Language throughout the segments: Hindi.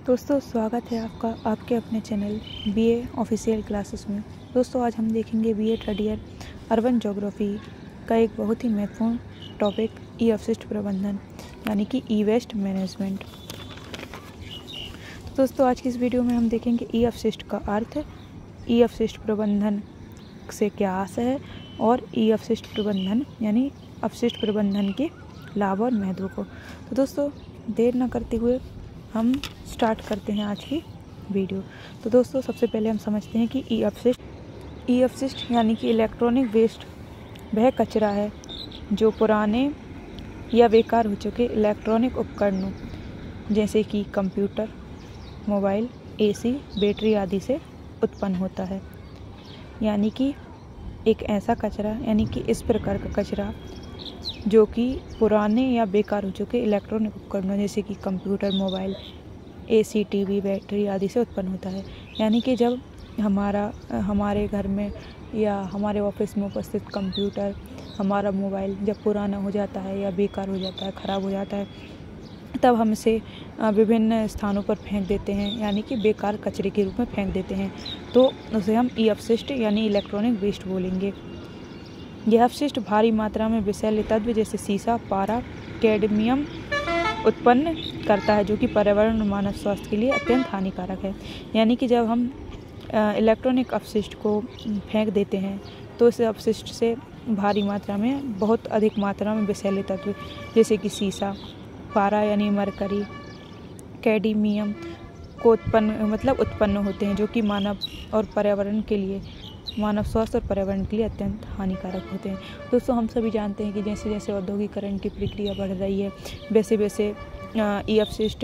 दोस्तों स्वागत है आपका आपके अपने चैनल बीए ऑफिशियल क्लासेस में। दोस्तों आज हम देखेंगे BA third year urban geography का एक बहुत ही महत्वपूर्ण टॉपिक ई अपशिष्ट प्रबंधन यानी कि ई वेस्ट मैनेजमेंट। तो दोस्तों आज की इस वीडियो में हम देखेंगे ई अपशिष्ट का अर्थ, ई अपशिष्ट प्रबंधन से क्या आशय है और ई अपशिष्ट प्रबंधन यानी अपशिष्ट प्रबंधन के लाभ और महत्व को। तो दोस्तों देर न करते हुए हम स्टार्ट करते हैं आज की वीडियो। तो दोस्तों सबसे पहले हम समझते हैं कि ई अपशिष्ट यानी कि इलेक्ट्रॉनिक वेस्ट वह कचरा है जो पुराने या बेकार हो चुके इलेक्ट्रॉनिक उपकरणों जैसे कि कंप्यूटर, मोबाइल, एसी, बैटरी आदि से उत्पन्न होता है। यानी कि एक ऐसा कचरा यानी कि इस प्रकार का कचरा जो कि पुराने या बेकार हो चुके इलेक्ट्रॉनिक उपकरणों जैसे कि computer, mobile, AC, TV, battery आदि से उत्पन्न होता है। यानी कि जब हमारे घर में या हमारे ऑफिस में उपस्थित कंप्यूटर, हमारा मोबाइल जब पुराना हो जाता है या बेकार हो जाता है, ख़राब हो जाता है, तब हम इसे विभिन्न स्थानों पर फेंक देते हैं यानी कि बेकार कचरे के रूप में फेंक देते हैं। तो उसे हम ई अपशिष्ट यानी इलेक्ट्रॉनिक वेस्ट बोलेंगे। यह अपशिष्ट भारी मात्रा में विषैले तत्व जैसे सीसा, पारा, कैडमियम उत्पन्न करता है जो कि पर्यावरण और मानव स्वास्थ्य के लिए अत्यंत हानिकारक है। यानी कि जब हम इलेक्ट्रॉनिक अपशिष्ट को फेंक देते हैं तो इस अपशिष्ट से भारी मात्रा में बहुत अधिक मात्रा में विषैले तत्व जैसे कि सीसा, पारा यानी मरकरी, कैडमियम को उत्पन्न होते हैं जो कि मानव स्वास्थ्य और पर्यावरण के लिए अत्यंत हानिकारक होते हैं। दोस्तों हम सभी जानते हैं कि जैसे जैसे औद्योगिकरण की प्रक्रिया बढ़ रही है वैसे वैसे ई अपशिष्ट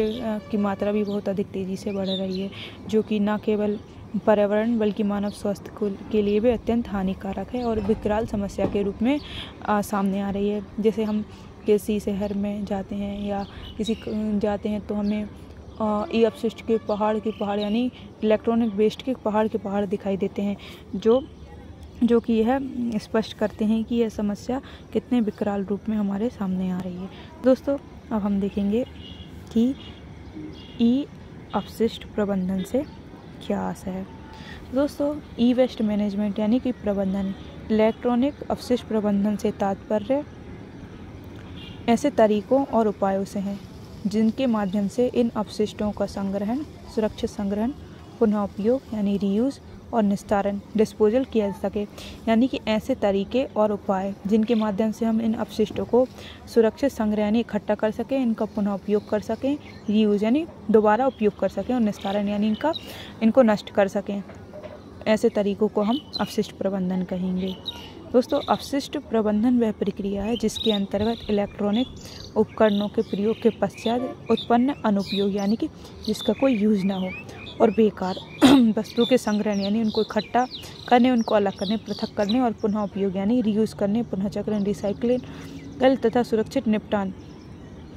की मात्रा भी बहुत अधिक तेज़ी से बढ़ रही है जो कि न केवल पर्यावरण बल्कि मानव स्वास्थ्य के लिए भी अत्यंत हानिकारक है और विकराल समस्या के रूप में सामने आ रही है। जैसे हम किसी शहर में जाते हैं या जाते हैं तो हमें ई अपशिष्ट के पहाड़ यानी इलेक्ट्रॉनिक वेस्ट के पहाड़ दिखाई देते हैं जो कि यह स्पष्ट करते हैं कि यह समस्या कितने विकराल रूप में हमारे सामने आ रही है। दोस्तों अब हम देखेंगे कि ई अपशिष्ट प्रबंधन से क्या आशय है। दोस्तों ई वेस्ट मैनेजमेंट यानी कि प्रबंधन, इलेक्ट्रॉनिक अपशिष्ट प्रबंधन से तात्पर्य ऐसे तरीकों और उपायों से हैं जिनके माध्यम से इन अपशिष्टों का संग्रहण, सुरक्षित संग्रहण, पुनः उपयोग यानी रीयूज़ और निस्तारण डिस्पोजल किया जा सके। यानी कि ऐसे तरीके और उपाय जिनके माध्यम से हम इन अपशिष्टों को सुरक्षित संग्रह यानी इकट्ठा कर सकें, इनका पुनः उपयोग कर सकें, रीयूज़ यानी दोबारा उपयोग कर सकें और निस्तारण यानी इनको नष्ट कर सकें। ऐसे तरीकों को हम अपशिष्ट प्रबंधन कहेंगे। दोस्तों अपशिष्ट प्रबंधन वह प्रक्रिया है जिसके अंतर्गत इलेक्ट्रॉनिक उपकरणों के प्रयोग के पश्चात उत्पन्न अनुपयोग यानी कि जिसका कोई यूज ना हो और बेकार वस्तुओं के संग्रहण यानी उनको इकट्ठा करने, उनको अलग करने, पृथक करने और पुनः उपयोग यानी रीयूज करने, पुनः चक्रण, रिसाइकल तथा सुरक्षित निपटान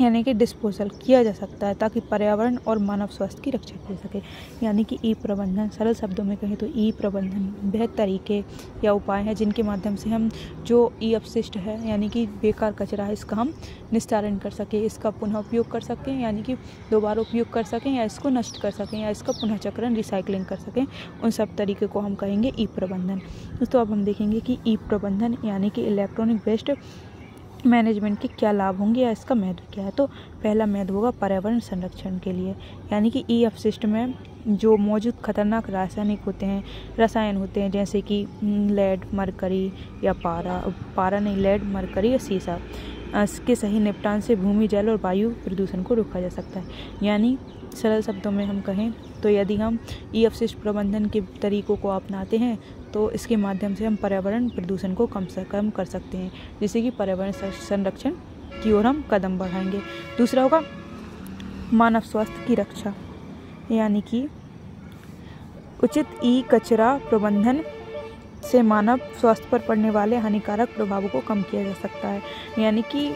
यानी कि डिस्पोजल किया जा सकता है ताकि पर्यावरण और मानव स्वास्थ्य की रक्षा हो सके। यानी कि ई प्रबंधन, सरल शब्दों में कहें तो ई प्रबंधन वह तरीके या उपाय हैं जिनके माध्यम से हम जो ई अपशिष्ट है यानी कि बेकार कचरा है इसका हम निस्तारण कर सकें, इसका पुनः उपयोग कर सकें यानी कि दोबारा उपयोग कर सकें या इसको नष्ट कर सकें या इसका पुनः चक्रण, रिसाइकलिंग कर सकें। उन सब तरीके को हम कहेंगे ई प्रबंधन। दोस्तों अब हम देखेंगे कि ई प्रबंधन यानी कि इलेक्ट्रॉनिक वेस्ट मैनेजमेंट के क्या लाभ होंगे या इसका महत्व क्या है। तो पहला महत्व होगा पर्यावरण संरक्षण के लिए। यानी कि ई अपशिष्ट में जो मौजूद खतरनाक रसायन होते हैं जैसे कि लेड, मरकरी या लेड, मरकरी या सीसा, इसके सही निपटान से भूमि, जल और वायु प्रदूषण को रोका जा सकता है। यानी सरल शब्दों में हम कहें तो यदि हम ई अपशिष्ट प्रबंधन के तरीकों को अपनाते हैं तो इसके माध्यम से हम पर्यावरण प्रदूषण को कम कर सकते हैं, जिससे कि पर्यावरण संरक्षण की ओर हम कदम बढ़ाएंगे। दूसरा होगा मानव स्वास्थ्य की रक्षा। यानी कि उचित ई कचरा प्रबंधन से मानव स्वास्थ्य पर पड़ने वाले हानिकारक प्रभावों को कम किया जा सकता है। यानी कि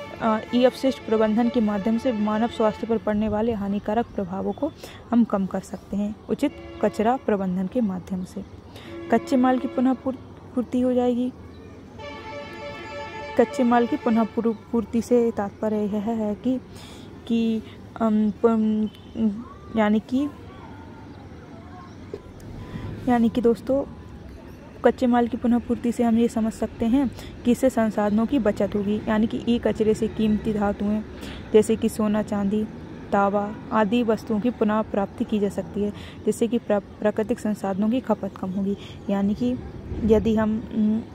ई अपशिष्ट प्रबंधन के माध्यम से मानव स्वास्थ्य पर पड़ने वाले हानिकारक प्रभावों को हम कम कर सकते हैं उचित कचरा प्रबंधन के माध्यम से। कच्चे माल की पुनः पूर्ति हो जाएगी। कच्चे माल की पुनः पूर्ति से तात्पर्य यह है कि यानी कि दोस्तों कच्चे माल की पुनः पूर्ति से हम ये समझ सकते हैं कि इससे संसाधनों की बचत होगी। यानी कि ई कचरे से कीमती धातुएं जैसे कि सोना, चांदी, तांबा आदि वस्तुओं की पुनः प्राप्ति की जा सकती है, जिससे कि प्राकृतिक संसाधनों की खपत कम होगी। यानी कि यदि हम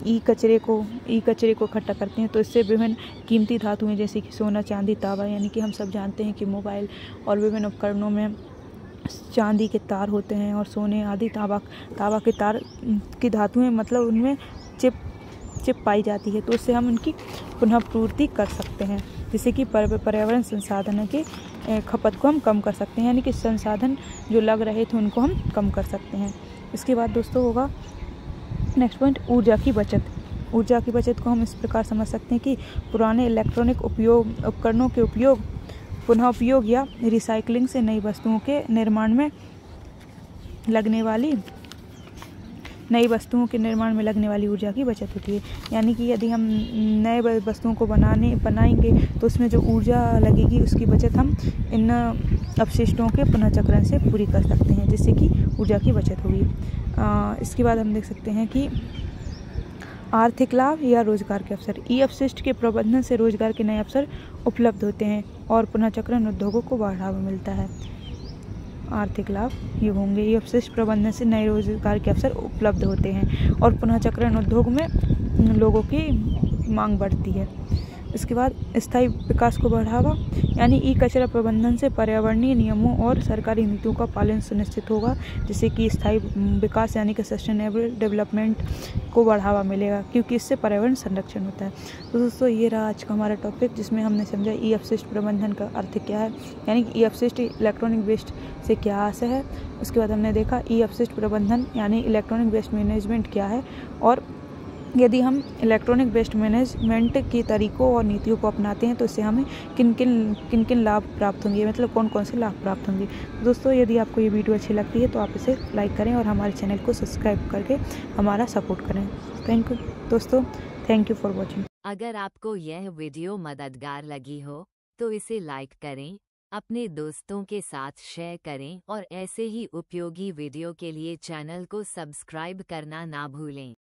ई कचरे को इकट्ठा करते हैं तो इससे विभिन्न कीमती धातुएं जैसे कि सोना, चांदी, तांबा, यानी कि हम सब जानते हैं कि मोबाइल और विभिन्न उपकरणों में चांदी के तार होते हैं और सोने आदि तांबा के तार की धातुएं मतलब उनमें चिप पाई जाती है, तो उससे हम उनकी पुनः पूर्ति कर सकते हैं, जिससे कि पर्यावरण संसाधनों के खपत को हम कम कर सकते हैं। यानी कि संसाधन जो लग रहे थे उनको हम कम कर सकते हैं। इसके बाद दोस्तों होगा नेक्स्ट पॉइंट, ऊर्जा की बचत। ऊर्जा की बचत को हम इस प्रकार समझ सकते हैं कि पुराने इलेक्ट्रॉनिक उपकरणों के पुनः उपयोग या रिसाइकलिंग से नई वस्तुओं के निर्माण में लगने वाली ऊर्जा की बचत होती है। यानी कि यदि हम नए वस्तुओं को बनाएंगे तो उसमें जो ऊर्जा लगेगी उसकी बचत हम इन अपशिष्टों के पुनर्चक्रण से पूरी कर सकते हैं, जिससे कि ऊर्जा की बचत होगी। इसके बाद हम देख सकते हैं कि आर्थिक लाभ या रोजगार के अवसर। ई अपशिष्ट के प्रबंधन से रोजगार के नए अवसर उपलब्ध होते हैं और पुनर्चक्रण उद्योगों को बढ़ावा मिलता है। आर्थिक लाभ ये होंगे, ई अपशिष्ट प्रबंधन से नए रोजगार के अवसर उपलब्ध होते हैं और पुनर्चक्रण उद्योग में लोगों की मांग बढ़ती है। इसके बाद स्थायी विकास को बढ़ावा, यानी ई कचरा प्रबंधन से पर्यावरणीय नियमों और सरकारी नीतियों का पालन सुनिश्चित होगा, जिससे कि स्थायी विकास यानी कि सस्टेनेबल डेवलपमेंट को बढ़ावा मिलेगा, क्योंकि इससे पर्यावरण संरक्षण होता है। तो दोस्तों ये रहा आज का हमारा टॉपिक, जिसमें हमने समझा ई अपशिष्ट प्रबंधन का अर्थ क्या है, यानी कि ई अपशिष्ट इलेक्ट्रॉनिक वेस्ट से क्या आशय है। उसके बाद हमने देखा ई अपशिष्ट प्रबंधन यानी इलेक्ट्रॉनिक वेस्ट मैनेजमेंट क्या है, और यदि हम इलेक्ट्रॉनिक वेस्ट मैनेजमेंट के तरीकों और नीतियों को अपनाते हैं तो इससे हमें किन किन लाभ प्राप्त होंगे, मतलब कौन कौन से लाभ प्राप्त होंगे। दोस्तों यदि आपको ये वीडियो अच्छी लगती है तो आप इसे लाइक करें और हमारे चैनल को सब्सक्राइब करके हमारा सपोर्ट करें। थैंक यू दोस्तों, थैंक यू फॉर वॉचिंग। अगर आपको यह वीडियो मददगार लगी हो तो इसे लाइक करें, अपने दोस्तों के साथ शेयर करें और ऐसे ही उपयोगी वीडियो के लिए चैनल को सब्सक्राइब करना ना भूलें।